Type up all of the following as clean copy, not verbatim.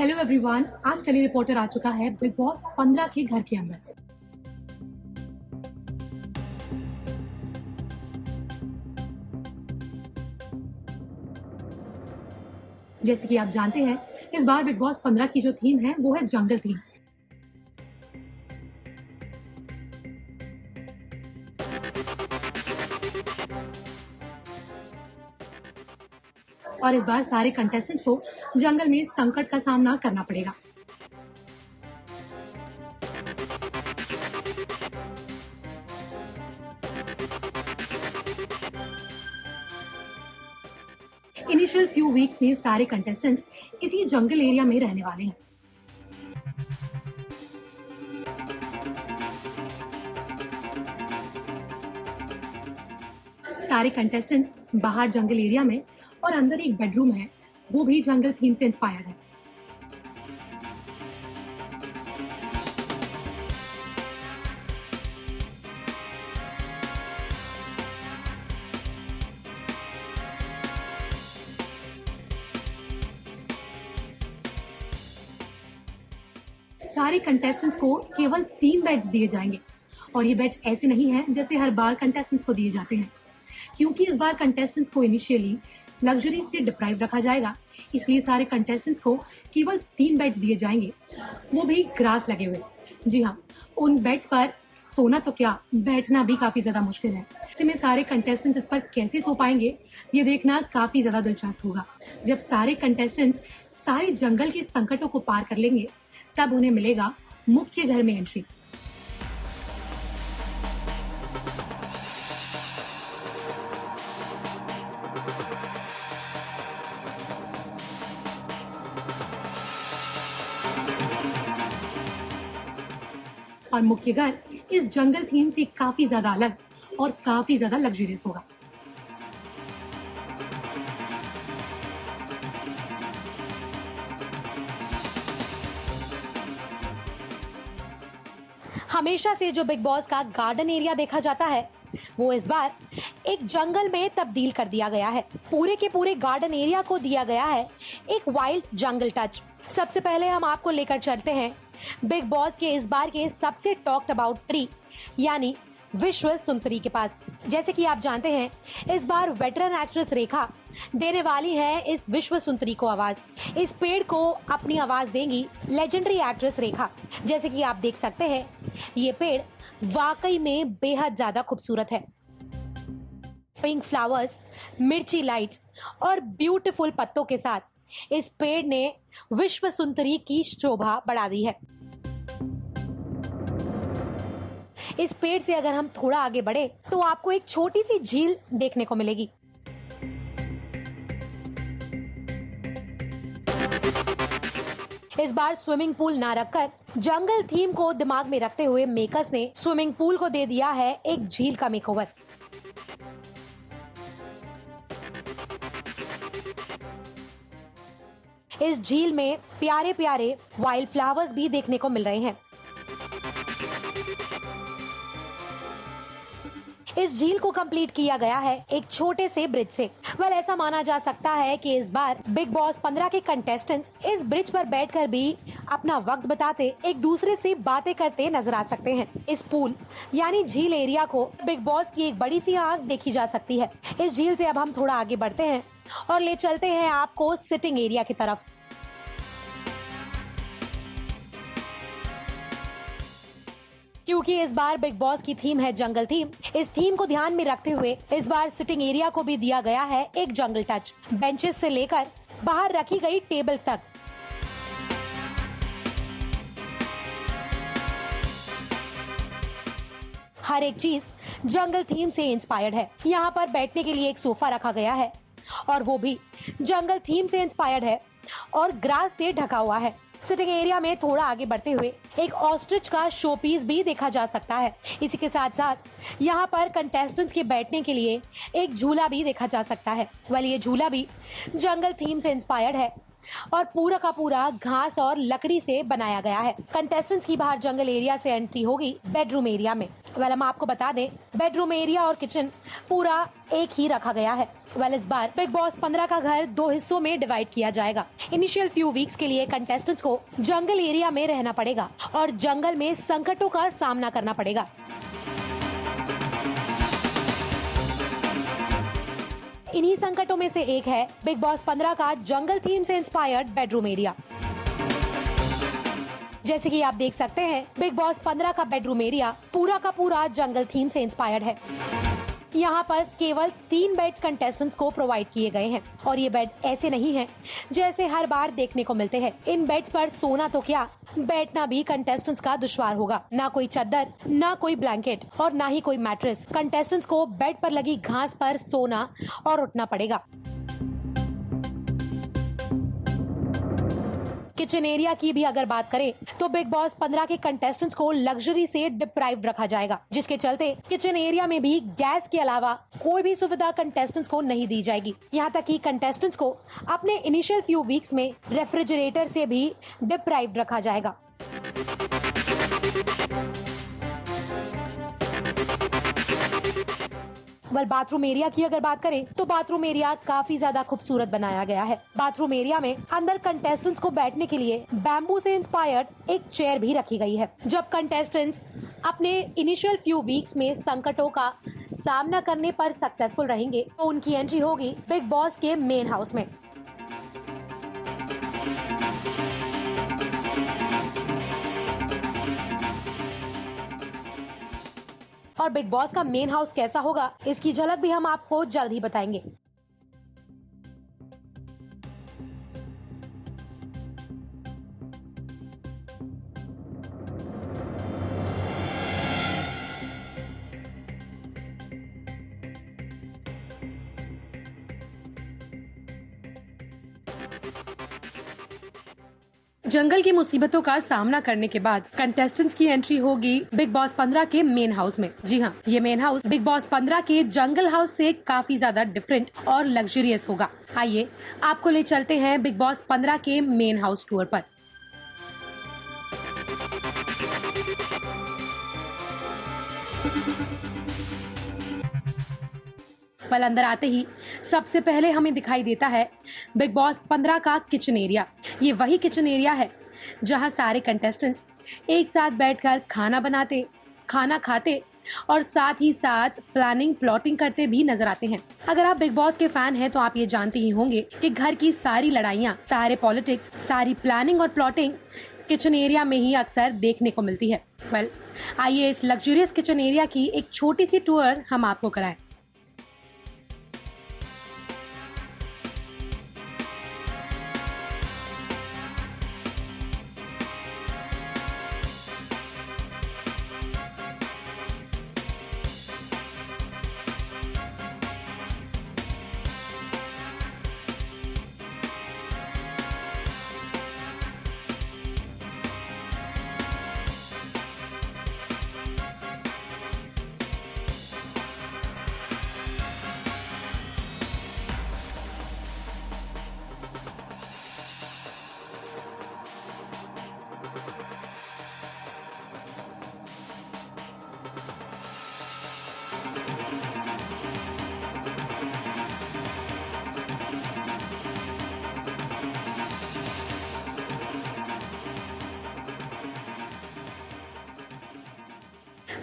Hello everyone, आज tele reporter आ चुका है बिग बॉस 15 के घर के अंदर। जैसे कि आप जानते हैं, इस बार बिग बॉस 15 की जो थीम है वो है जंगल थीम। और इस बार सारे कंटेस्टेंट्स को जंगल में संकट का सामना करना पड़ेगा। इनिशियल फ्यू वीक्स में सारे कंटेस्टेंट्स इसी जंगल एरिया में रहने वाले हैं। सारे कंटेस्टेंट्स बाहर जंगल एरिया में और अंदर एक बेडरूम है, वो भी जंगल थीम से इंस्पायर्ड है। सारे कंटेस्टेंट्स को केवल 3 बेड्स दिए जाएंगे और ये बेड्स ऐसे नहीं हैं जैसे हर बार कंटेस्टेंट्स को दिए जाते हैं, क्योंकि इस बार कंटेस्टेंट्स को इनिशियली लग्जरी से डिप्राइव रखा जाएगा। इसलिए सारे कंटेस्टेंट्स को केवल 3 बेड्स दिए जाएंगे, वो भी ग्रास लगे हुए। जी हाँ, उन बेड्स पर सोना तो क्या, बैठना भी काफी ज्यादा मुश्किल है। ऐसे में सारे कंटेस्टेंट्स इस पर कैसे सो पाएंगे, ये देखना काफी ज्यादा दिलचस्प होगा। जब सारे कंटेस्टेंट्स सारे जंगल के संकटों को पार कर लेंगे, तब उन्हें मिलेगा मुख्य घर में एंट्री। और मुख्य घर इस जंगल थीम से काफी ज्यादा अलग और काफी ज्यादा लग्जरियस होगा। हमेशा से जो बिग बॉस का गार्डन एरिया देखा जाता है, वो इस बार एक जंगल में तब्दील कर दिया गया है। पूरे के पूरे गार्डन एरिया को दिया गया है एक वाइल्ड जंगल टच। सबसे पहले हम आपको लेकर चलते हैं बिग बॉस के इस बार के सबसे टॉक्ड अबाउट ट्री यानी विश्व सुंदरी के पास। जैसे कि आप जानते हैं, इस बार वेटरन एक्ट्रेस रेखा देने वाली है इस विश्व सुंदरी को आवाज। इस पेड़ को अपनी आवाज देंगी लेजेंडरी एक्ट्रेस रेखा। जैसे कि आप देख सकते हैं, ये पेड़ वाकई में बेहद ज्यादा खूबसूरत है। पिंक फ्लावर्स, मिर्ची लाइट्स और ब्यूटीफुल पत्तों के साथ इस पेड़ ने विश्व सुंदरी की शोभा बढ़ा दी है। इस पेड़ से अगर हम थोड़ा आगे बढ़े तो आपको एक छोटी सी झील देखने को मिलेगी। इस बार स्विमिंग पूल ना रखकर जंगल थीम को दिमाग में रखते हुए मेकर्स ने स्विमिंग पूल को दे दिया है एक झील का मेकओवर। इस झील में प्यारे प्यारे वाइल्ड फ्लावर्स भी देखने को मिल रहे हैं। इस झील को कंप्लीट किया गया है एक छोटे से ब्रिज से। ऐसा माना जा सकता है कि इस बार बिग बॉस 15 के कंटेस्टेंट्स इस ब्रिज पर बैठकर भी अपना वक्त बताते, एक दूसरे से बातें करते नजर आ सकते हैं। इस पूल यानी झील एरिया को बिग बॉस की एक बड़ी सी आंख देखी जा सकती है। इस झील से अब हम थोड़ा आगे बढ़ते हैं और ले चलते हैं आपको सिटिंग एरिया की तरफ। क्योंकि इस बार बिग बॉस की थीम है जंगल थीम, इस थीम को ध्यान में रखते हुए इस बार सिटिंग एरिया को भी दिया गया है एक जंगल टच। बेंचेस से लेकर बाहर रखी गई टेबल्स तक हर एक चीज जंगल थीम से इंस्पायर्ड है। यहाँ पर बैठने के लिए एक सोफा रखा गया है और वो भी जंगल थीम से इंस्पायर्ड है और ग्रास से ढका हुआ है। सिटिंग एरिया में थोड़ा आगे बढ़ते हुए एक ऑस्ट्रिच का शो पीस भी देखा जा सकता है। इसी के साथ साथ यहाँ पर कंटेस्टेंट्स के बैठने के लिए एक झूला भी देखा जा सकता है। ये झूला भी जंगल थीम से इंस्पायर्ड है और पूरा का पूरा घास और लकड़ी से बनाया गया है। कंटेस्टेंट्स की बाहर जंगल एरिया से एंट्री होगी बेडरूम एरिया में। हम आपको बता दें, बेडरूम एरिया और किचन पूरा एक ही रखा गया है। इस बार बिग बॉस 15 का घर 2 हिस्सों में डिवाइड किया जाएगा। इनिशियल फ्यू वीक्स के लिए कंटेस्टेंट्स को जंगल एरिया में रहना पड़ेगा और जंगल में संकटों का सामना करना पड़ेगा। इन्हीं संकटों में से एक है बिग बॉस 15 का जंगल थीम से इंस्पायर्ड बेडरूम एरिया। जैसे कि आप देख सकते हैं, बिग बॉस 15 का बेडरूम एरिया पूरा का पूरा जंगल थीम से इंस्पायर्ड है। यहाँ पर केवल 3 बेड्स कंटेस्टेंट्स को प्रोवाइड किए गए हैं और ये बेड ऐसे नहीं हैं जैसे हर बार देखने को मिलते हैं। इन बेड्स पर सोना तो क्या, बैठना भी कंटेस्टेंट्स का दुश्वार होगा। ना कोई चादर, ना कोई ब्लैंकेट और ना ही कोई मैट्रेस। कंटेस्टेंट्स को बेड पर लगी घास पर सोना और उठना पड़ेगा। किचन एरिया की भी अगर बात करें तो बिग बॉस 15 के कंटेस्टेंट्स को लग्जरी से डिप्राइव रखा जाएगा, जिसके चलते किचन एरिया में भी गैस के अलावा कोई भी सुविधा कंटेस्टेंट्स को नहीं दी जाएगी। यहाँ तक कि कंटेस्टेंट्स को अपने इनिशियल फ्यू वीक्स में रेफ्रिजरेटर से भी डिप्राइव रखा जाएगा। बाथरूम एरिया की अगर बात करें तो बाथरूम एरिया काफी ज्यादा खूबसूरत बनाया गया है। बाथरूम एरिया में अंदर कंटेस्टेंट्स को बैठने के लिए बैम्बू से इंस्पायर्ड एक चेयर भी रखी गई है। जब कंटेस्टेंट्स अपने इनिशियल फ्यू वीक्स में संकटों का सामना करने पर सक्सेसफुल रहेंगे तो उनकी एंट्री होगी बिग बॉस के मेन हाउस में। और बिग बॉस का मेन हाउस कैसा होगा, इसकी झलक भी हम आपको जल्द ही बताएंगे। जंगल की मुसीबतों का सामना करने के बाद कंटेस्टेंट्स की एंट्री होगी बिग बॉस 15 के मेन हाउस में। जी हाँ, ये मेन हाउस बिग बॉस 15 के जंगल हाउस से काफी ज्यादा डिफरेंट और लग्जरियस होगा। आइए आपको ले चलते हैं बिग बॉस 15 के मेन हाउस टूर पर। अंदर आते ही सबसे पहले हमें दिखाई देता है बिग बॉस 15 का किचन एरिया। ये वही किचन एरिया है जहां सारे कंटेस्टेंट्स एक साथ बैठकर खाना बनाते, खाना खाते और साथ ही साथ प्लानिंग प्लॉटिंग करते भी नजर आते हैं। अगर आप बिग बॉस के फैन हैं तो आप ये जानते ही होंगे कि घर की सारी लड़ाइयाँ, सारे पॉलिटिक्स, सारी प्लानिंग और प्लॉटिंग किचन एरिया में ही अक्सर देखने को मिलती है। आइए इस लग्जरियस किचन एरिया की एक छोटी सी टूर हम आपको कराएं।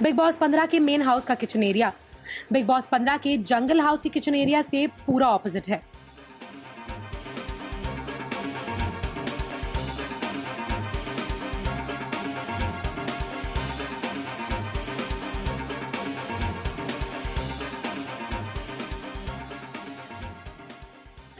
बिग बॉस 15 के मेन हाउस का किचन एरिया बिग बॉस 15 के जंगल हाउस के किचन एरिया से पूरा ऑपोजिट है।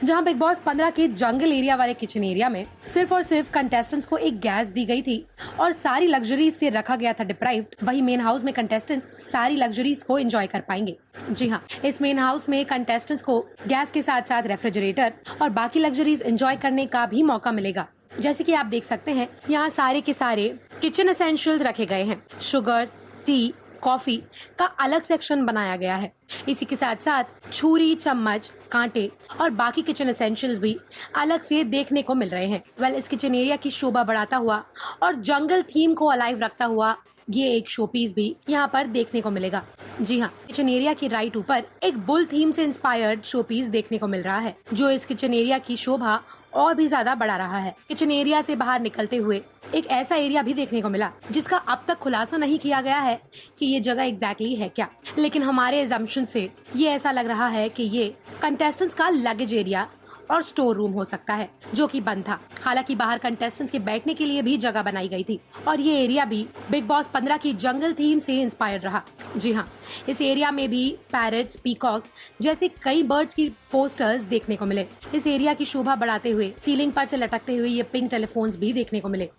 जहां बिग बॉस 15 के जंगल एरिया वाले किचन एरिया में सिर्फ और सिर्फ कंटेस्टेंट्स को एक गैस दी गई थी और सारी लग्जरीज से रखा गया था डिप्राइव्ड, वही मेन हाउस में कंटेस्टेंट्स सारी लग्जरीज को एंजॉय कर पाएंगे। जी हाँ, इस मेन हाउस में कंटेस्टेंट्स को गैस के साथ साथ रेफ्रिजरेटर और बाकी लग्जरीज एंजॉय करने का भी मौका मिलेगा। जैसे कि आप देख सकते हैं, यहाँ सारे के सारे किचन एसेंशियल्स रखे गए हैं। शुगर, टी, कॉफी का अलग सेक्शन बनाया गया है। इसी के साथ साथ छुरी, चम्मच, कांटे और बाकी किचन एसेंशियल्स भी अलग से देखने को मिल रहे हैं। इस किचन एरिया की शोभा बढ़ाता हुआ और जंगल थीम को अलाइव रखता हुआ ये एक शोपीस भी यहाँ पर देखने को मिलेगा। जी हाँ, किचन एरिया के राइट ऊपर एक बुल थीम से इंस्पायर्ड शोपीस देखने को मिल रहा है, जो इस किचन एरिया की शोभा और भी ज्यादा बढ़ा रहा है। किचन एरिया से बाहर निकलते हुए एक ऐसा एरिया भी देखने को मिला जिसका अब तक खुलासा नहीं किया गया है कि ये जगह एग्जैक्टली है क्या, लेकिन हमारे एजम्पशन से ये ऐसा लग रहा है कि ये कंटेस्टेंट्स का लगेज एरिया और स्टोर रूम हो सकता है, जो कि बंद था। हालांकि बाहर कंटेस्टेंट्स के बैठने के लिए भी जगह बनाई गई थी और ये एरिया भी बिग बॉस 15 की जंगल थीम से इंस्पायर्ड रहा। जी हाँ, इस एरिया में भी पैरट्स, पीकॉक्स जैसे कई बर्ड्स की पोस्टर्स देखने को मिले। इस एरिया की शोभा बढ़ाते हुए सीलिंग पर से लटकते हुए ये पिंक टेलीफोन्स भी देखने को मिले।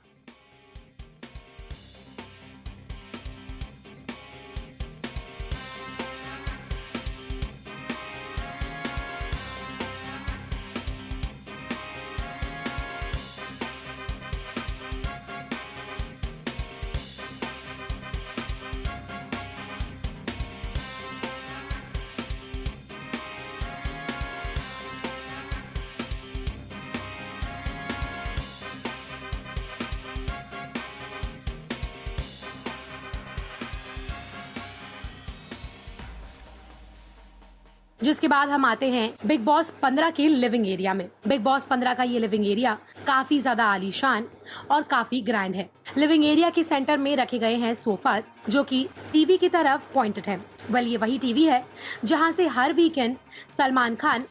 जिसके बाद हम आते हैं बिग बॉस 15 के लिविंग एरिया में। बिग बॉस 15 का ये लिविंग एरिया काफी ज्यादा आलीशान और काफी ग्रैंड है। लिविंग एरिया के सेंटर में रखे गए हैं सोफास, जो कि टीवी की तरफ पॉइंटेड है। ये वही टीवी है जहां से हर weekend Salman Khan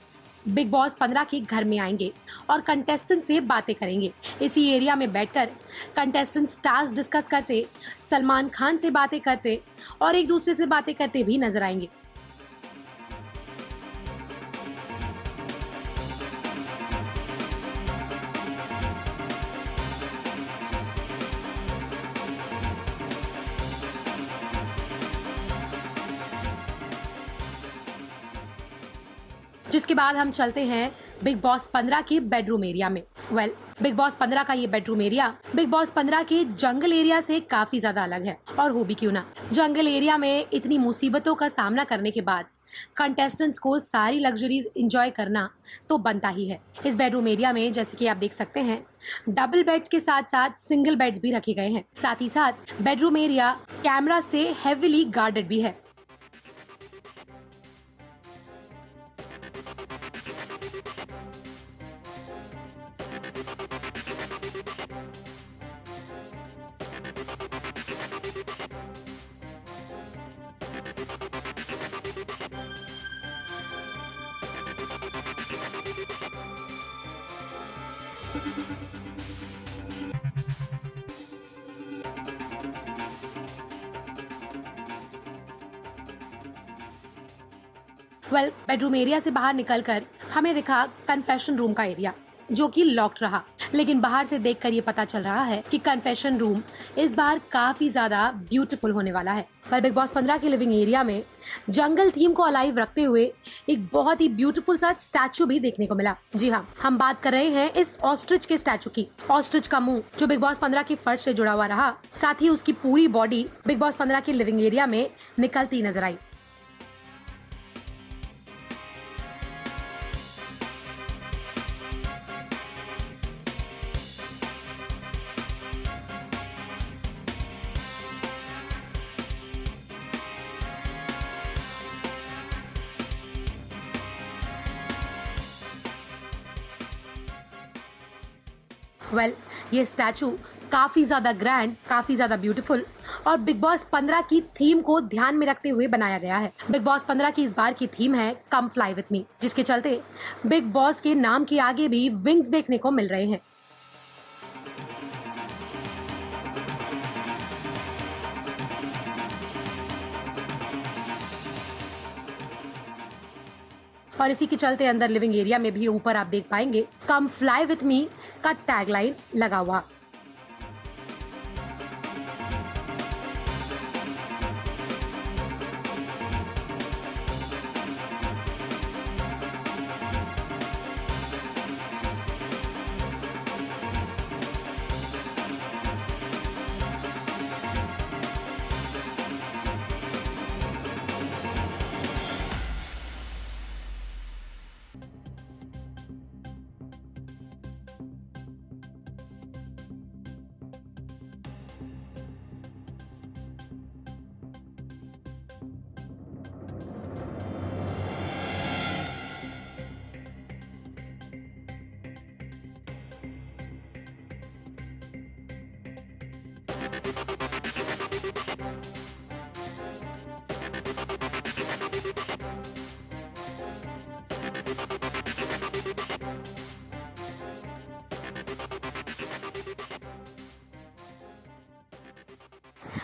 Bigg Boss 15 के घर में आएंगे और कंटेस्टेंट से बातें करेंगे। इसी एरिया में बैठकर कंटेस्टेंट टास्क डिस्कस करते, सलमान खान से बातें करते और एक दूसरे से बातें करते भी नजर आएंगे। जिसके बाद हम चलते हैं बिग बॉस 15 के बेडरूम एरिया में। बिग बॉस 15 का ये बेडरूम एरिया बिग बॉस 15 के जंगल एरिया से काफी ज्यादा अलग है, और हो भी क्यों ना। जंगल एरिया में इतनी मुसीबतों का सामना करने के बाद कंटेस्टेंट्स को सारी लग्जरीज एंजॉय करना तो बनता ही है। इस बेडरूम एरिया में जैसे कि आप देख सकते हैं, डबल बेड्स के साथ साथ सिंगल बेड्स भी रखे गए हैं। साथ ही साथ बेडरूम एरिया कैमरा से हेविली गार्डेड भी है। बेडरूम एरिया से बाहर निकलकर हमें दिखा कन्फेशन रूम का एरिया, जो कि लॉक्ड रहा। लेकिन बाहर से देखकर ये पता चल रहा है कि कन्फेशन रूम इस बार काफी ज्यादा ब्यूटीफुल होने वाला है। बिग बॉस 15 के लिविंग एरिया में जंगल थीम को अलाइव रखते हुए एक बहुत ही ब्यूटीफुल सा स्टैचू भी देखने को मिला। जी हाँ, हम बात कर रहे हैं इस ऑस्ट्रिच के स्टैचू की। ऑस्ट्रिच का मुंह जो बिग बॉस 15 की फर्श से जुड़ा हुआ रहा, साथ ही उसकी पूरी बॉडी बिग बॉस 15 के लिविंग एरिया में निकलती नजर आई। ये स्टैचू काफी ज्यादा ग्रैंड, काफी ज्यादा ब्यूटीफुल और बिग बॉस 15 की थीम को ध्यान में रखते हुए बनाया गया है। बिग बॉस 15 की इस बार की थीम है कम फ्लाई विथ मी, जिसके चलते बिग बॉस के नाम के आगे भी विंग्स देखने को मिल रहे हैं। और इसी के चलते अंदर लिविंग एरिया में भी ऊपर आप देख पाएंगे कम फ्लाई विथ मी का टैगलाइन लगा हुआ।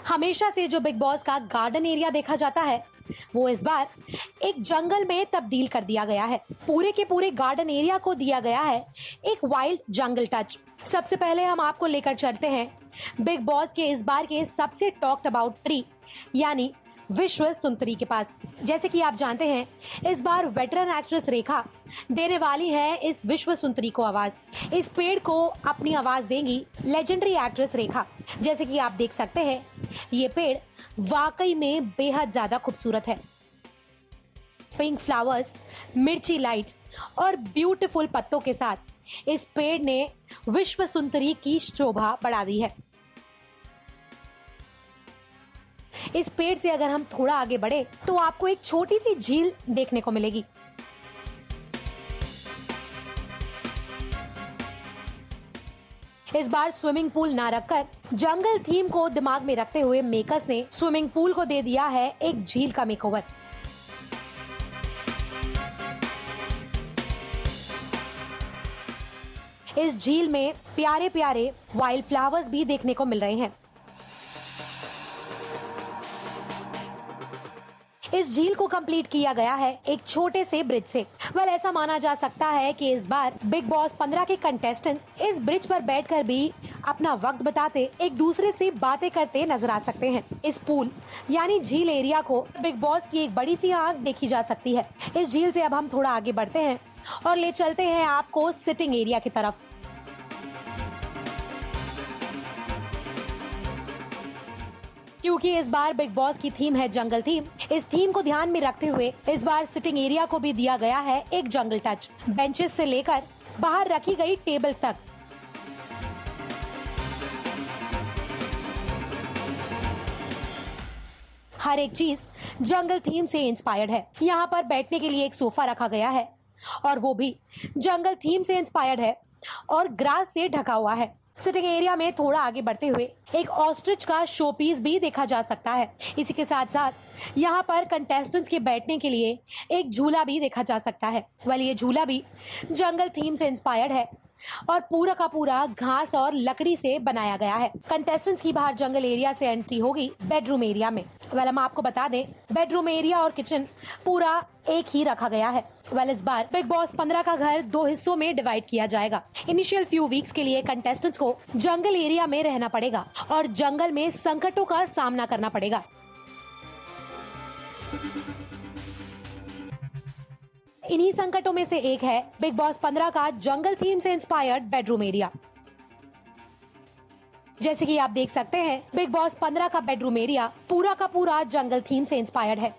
हमेशा से जो बिग बॉस का गार्डन एरिया देखा जाता है वो इस बार एक जंगल में तब्दील कर दिया गया है। पूरे के पूरे गार्डन एरिया को दिया गया है एक वाइल्ड जंगल टच। सबसे पहले हम आपको लेकर चलते हैं बिग बॉस के इस बार के सबसे टॉक्ड अबाउट ट्री यानी विश्व सुंदरी के पास। जैसे कि आप जानते हैं इस बार वेटरन एक्ट्रेस रेखा देने वाली है इस विश्व सुंदरी को आवाज। इस पेड़ को अपनी आवाज देंगी लेजेंडरी एक्ट्रेस रेखा। जैसे कि आप देख सकते हैं ये पेड़ वाकई में बेहद ज्यादा खूबसूरत है। पिंक फ्लावर्स, मिर्ची लाइट्स और ब्यूटीफुल पत्तों के साथ इस पेड़ ने विश्व सुंदरी की शोभा बढ़ा दी है। इस पेड़ से अगर हम थोड़ा आगे बढ़े तो आपको एक छोटी सी झील देखने को मिलेगी। इस बार स्विमिंग पूल ना रखकर जंगल थीम को दिमाग में रखते हुए मेकर्स ने स्विमिंग पूल को दे दिया है एक झील का मेकओवर। इस झील में प्यारे प्यारे वाइल्ड फ्लावर्स भी देखने को मिल रहे हैं। इस झील को कंप्लीट किया गया है एक छोटे से ब्रिज से। ऐसा माना जा सकता है कि इस बार बिग बॉस 15 के कंटेस्टेंट्स इस ब्रिज पर बैठकर भी अपना वक्त बताते एक दूसरे से बातें करते नजर आ सकते हैं। इस पूल यानी झील एरिया को बिग बॉस की एक बड़ी सी आंख देखी जा सकती है। इस झील से अब हम थोड़ा आगे बढ़ते हैं और ले चलते हैं आपको सिटिंग एरिया की तरफ। क्योंकि इस बार बिग बॉस की थीम है जंगल थीम, इस थीम को ध्यान में रखते हुए इस बार सिटिंग एरिया को भी दिया गया है एक जंगल टच। बेंचेस से लेकर बाहर रखी गई टेबल्स तक हर एक चीज जंगल थीम से इंस्पायर्ड है। यहाँ पर बैठने के लिए एक सोफा रखा गया है और वो भी जंगल थीम से इंस्पायर्ड है और ग्रास से ढका हुआ है। सिटिंग एरिया में थोड़ा आगे बढ़ते हुए एक ऑस्ट्रिच का शो पीस भी देखा जा सकता है। इसी के साथ साथ यहाँ पर कंटेस्टेंट्स के बैठने के लिए एक झूला भी देखा जा सकता है। ये झूला भी जंगल थीम से इंस्पायर्ड है और पूरा का पूरा घास और लकड़ी से बनाया गया है। कंटेस्टेंट्स की बाहर जंगल एरिया से एंट्री होगी बेडरूम एरिया में। हम आपको बता दें बेडरूम एरिया और किचन पूरा एक ही रखा गया है। इस बार बिग बॉस 15 का घर 2 हिस्सों में डिवाइड किया जाएगा। इनिशियल फ्यू वीक्स के लिए कंटेस्टेंट्स को जंगल एरिया में रहना पड़ेगा और जंगल में संकटों का सामना करना पड़ेगा। इन्हीं संकटों में से एक है बिग बॉस 15 का जंगल थीम से इंस्पायर्ड बेडरूम एरिया। जैसे कि आप देख सकते हैं बिग बॉस 15 का बेडरूम एरिया पूरा का पूरा जंगल थीम से इंस्पायर्ड है।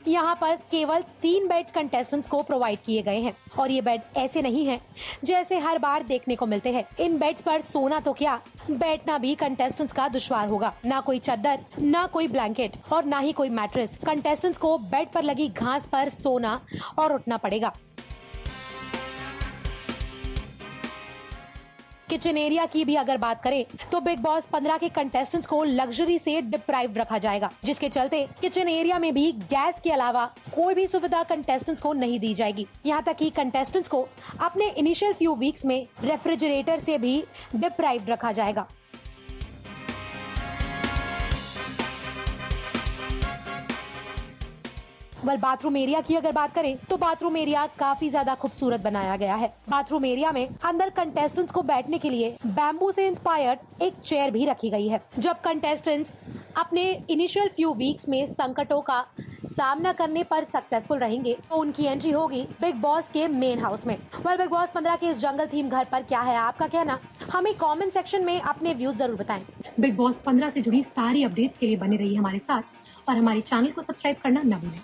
यहाँ पर केवल 3 बेड्स कंटेस्टेंट्स को प्रोवाइड किए गए हैं और ये बेड ऐसे नहीं हैं जैसे हर बार देखने को मिलते हैं। इन बेड्स पर सोना तो क्या बैठना भी कंटेस्टेंट्स का दुश्वार होगा। ना कोई चादर, ना कोई ब्लैंकेट और ना ही कोई मैट्रेस। कंटेस्टेंट्स को बेड पर लगी घास पर सोना और उठना पड़ेगा। किचन एरिया की भी अगर बात करें तो बिग बॉस 15 के कंटेस्टेंट्स को लग्जरी से डिप्राइव रखा जाएगा, जिसके चलते किचन एरिया में भी गैस के अलावा कोई भी सुविधा कंटेस्टेंट्स को नहीं दी जाएगी। यहाँ तक कि कंटेस्टेंट्स को अपने इनिशियल फ्यू वीक्स में रेफ्रिजरेटर से भी डिप्राइव रखा जाएगा। बाथरूम एरिया की अगर बात करें तो बाथरूम एरिया काफी ज्यादा खूबसूरत बनाया गया है। बाथरूम एरिया में अंदर कंटेस्टेंट्स को बैठने के लिए बैम्बू से इंस्पायर्ड एक चेयर भी रखी गई है। जब कंटेस्टेंट्स अपने इनिशियल फ्यू वीक्स में संकटों का सामना करने पर सक्सेसफुल रहेंगे तो उनकी एंट्री होगी बिग बॉस के मेन हाउस में। बिग बॉस 15 के इस जंगल थीम घर पर क्या है आपका कहना, हमें कमेंट सेक्शन में अपने व्यूज जरूर बताएं। बिग बॉस 15 से जुड़ी सारी अपडेट्स के लिए बने रहिए हमारे साथ और हमारे चैनल को सब्सक्राइब करना न भूलें।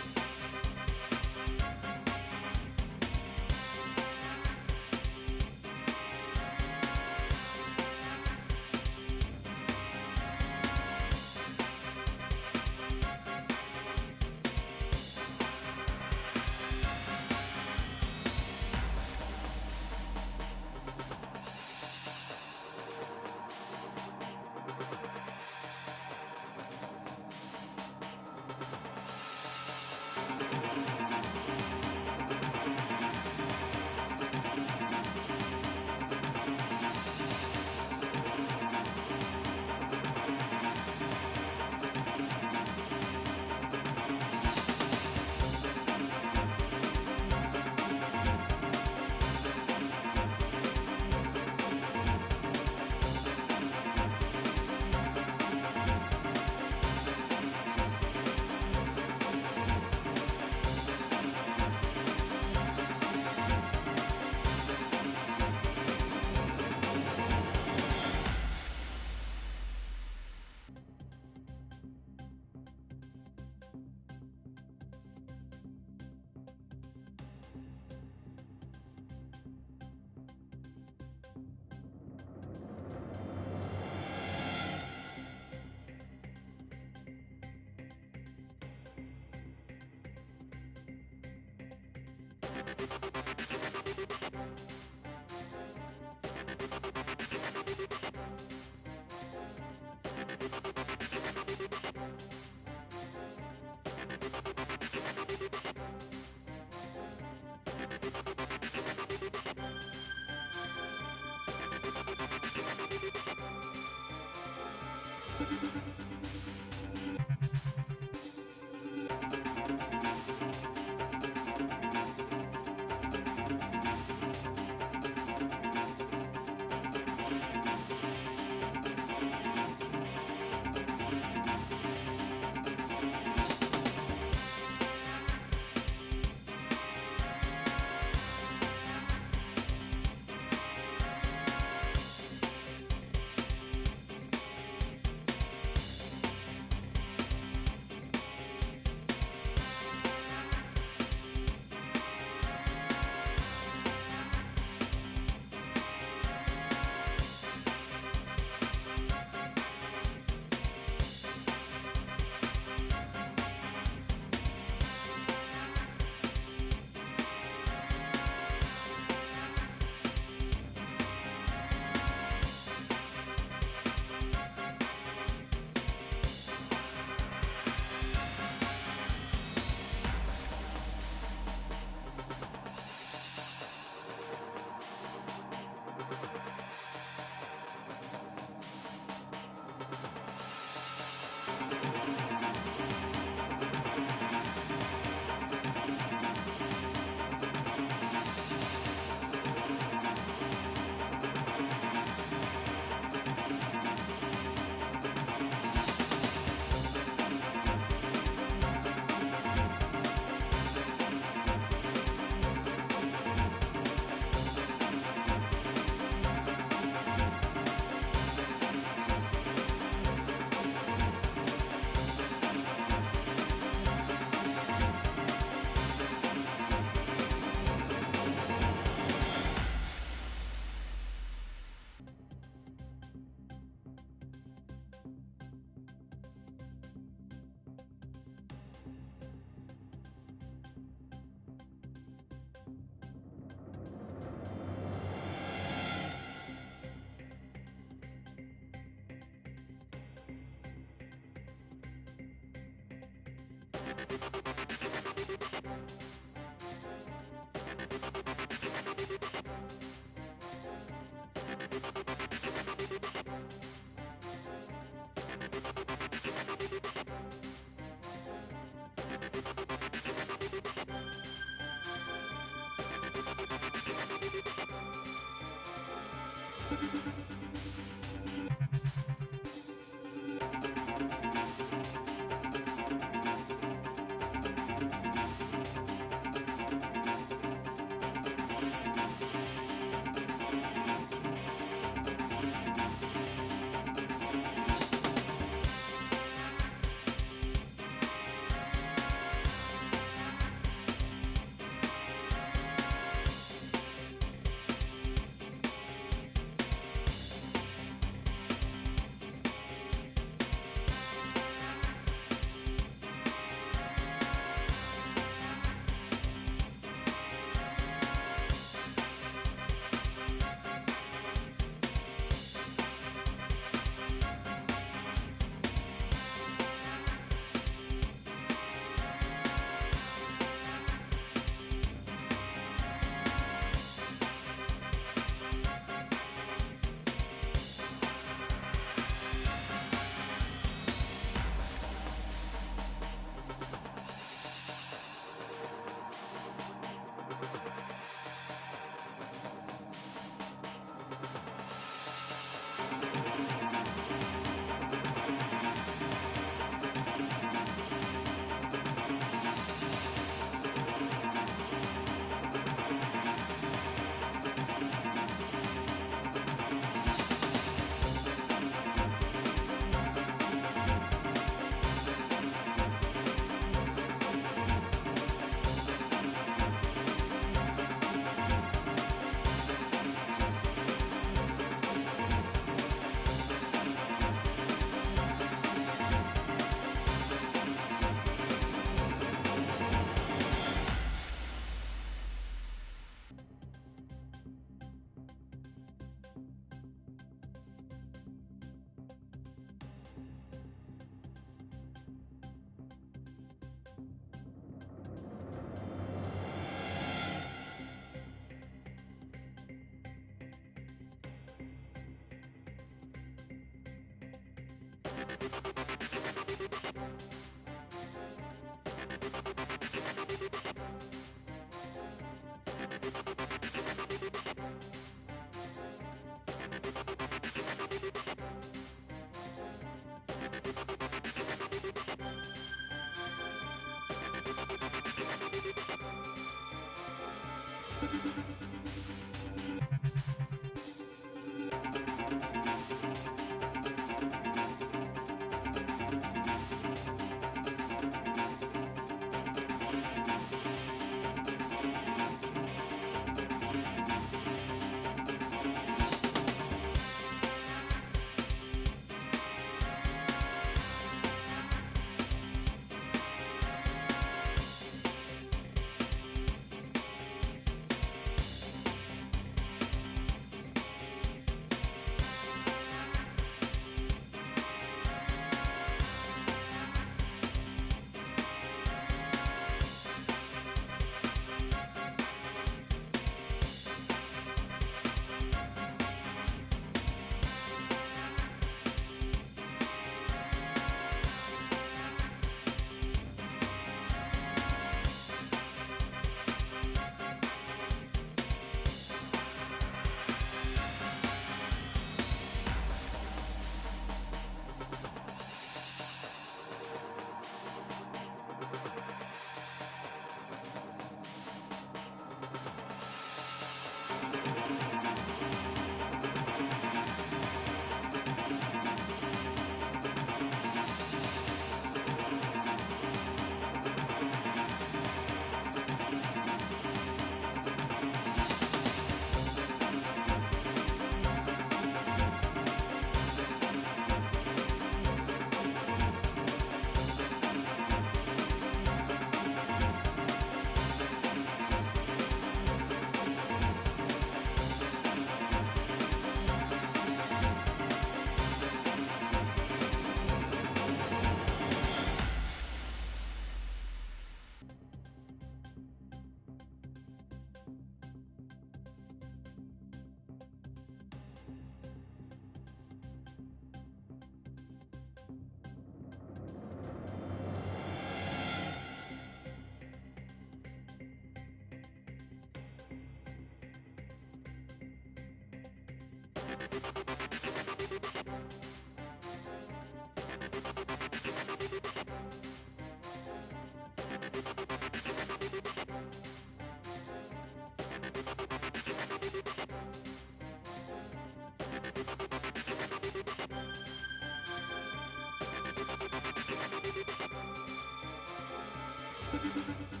Thank you.